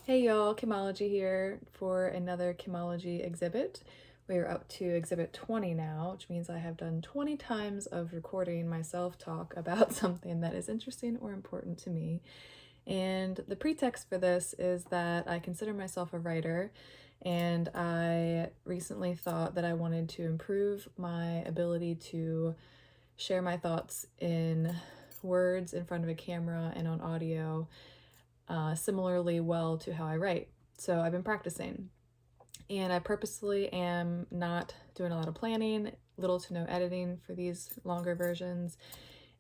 Hey y'all, Chemology here for another Chemology exhibit. We are up to exhibit 20 now, which means I have done 20 times of recording myself talk about something that is interesting or important to me. And the pretext for this is that I consider myself a writer, and I recently thought that I wanted to improve my ability to share my thoughts in words in front of a camera and on audio similarly well to how I write. So I've been practicing, and I purposely am not doing a lot of planning, little to no editing for these longer versions,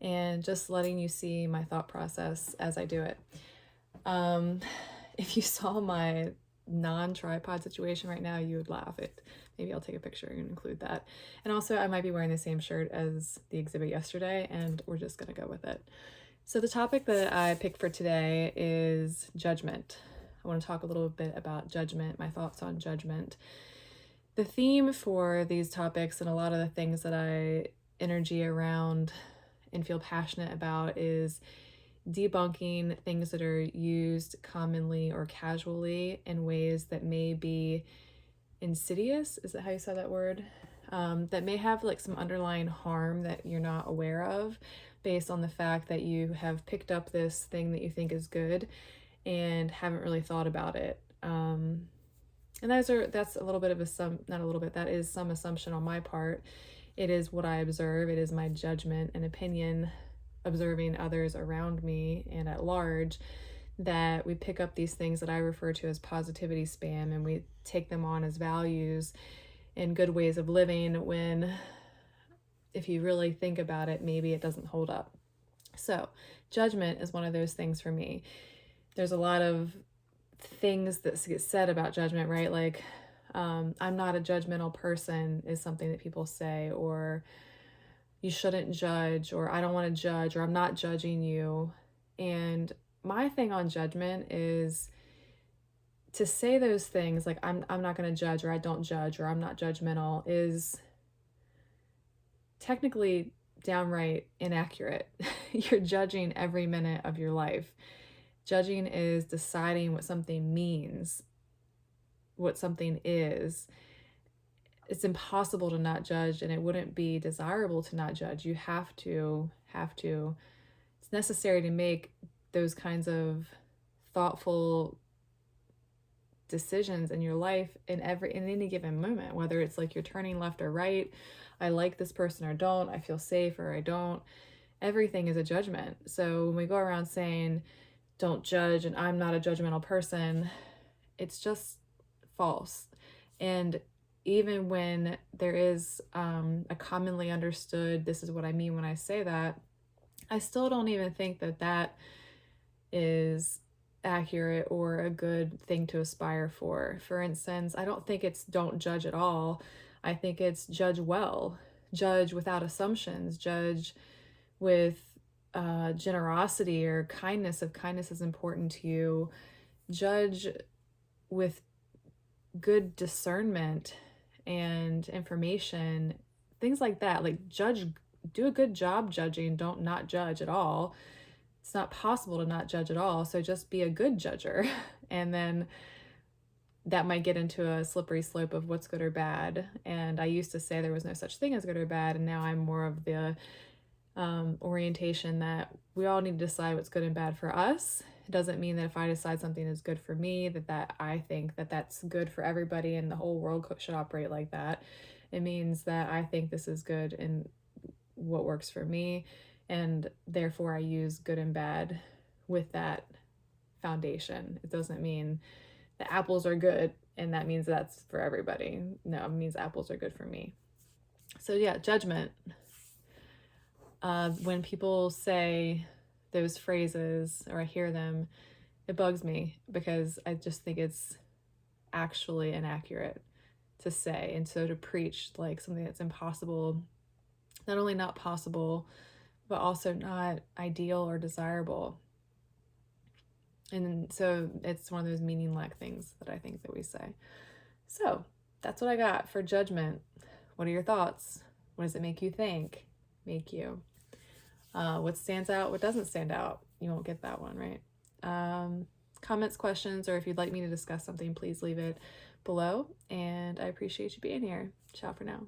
and just letting you see my thought process as I do it. If you saw my non-tripod situation right now, you would laugh. Maybe I'll take a picture and include that. And also, I might be wearing the same shirt as the exhibit yesterday, and we're just gonna go with it. So the topic that I picked for today is judgment. I want to talk a little bit about judgment, my thoughts on judgment. The theme for these topics and a lot of the things that I energy around and feel passionate about is debunking things that are used commonly or casually in ways that may be insidious. Is that how you say that word? That may have like some underlying harm that you're not aware of based on the fact that you have picked up this thing that you think is good and haven't really thought about it. And that's a little bit of not a little bit, that is some assumption on my part. It is what I observe. It is my judgment and opinion observing others around me and at large, that we pick up these things that I refer to as positivity spam and we take them on as values and good ways of living when, if you really think about it, maybe it doesn't hold up. So judgment is one of those things for me. There's a lot of things that get said about judgment, right? Like, I'm not a judgmental person is something that people say, or you shouldn't judge, or I don't want to judge, or I'm not judging you. And my thing on judgment is to say those things like I'm not going to judge, or I don't judge, or I'm not judgmental is technically downright inaccurate. You're judging every minute of your life. Judging is deciding what something means, what something is. It's impossible to not judge, and it wouldn't be desirable to not judge. You have to. It's necessary to make those kinds of thoughtful decisions in your life in any given moment, whether it's like you're turning left or right, I like this person or don't, I feel safe or I don't. Everything is a judgment. So when we go around saying don't judge and I'm not a judgmental person, it's just false. And even when there is a commonly understood, this is what I mean when I say that, I still don't even think that that is accurate or a good thing to aspire for. For instance, I don't think it's don't judge at all. I think it's judge well, judge without assumptions, judge with generosity or kindness, if kindness is important to you, judge with good discernment and information, things like that. Like judge, do a good job judging, don't not judge at all. It's not possible to not judge at all, so just be a good judger. And then that might get into a slippery slope of what's good or bad. And I used to say there was no such thing as good or bad, and now I'm more of the orientation that we all need to decide what's good and bad for us. It doesn't mean that if I decide something is good for me, that I think that that's good for everybody and the whole world should operate like that. It means that I think this is good and what works for me, and therefore I use good and bad with that foundation. It doesn't mean the apples are good and that means that's for everybody. No, it means apples are good for me. So yeah, judgment. When people say those phrases or I hear them, it bugs me because I just think it's actually inaccurate to say. And so to preach like something that's impossible, not only not possible, but also not ideal or desirable. And so it's one of those meaninglack things that I think that we say. So that's what I got for judgment. What are your thoughts? What does it make you think? Make you? What stands out? What doesn't stand out? You won't get that one, right? comments, questions, or if you'd like me to discuss something, please leave it below. And I appreciate you being here. Ciao for now.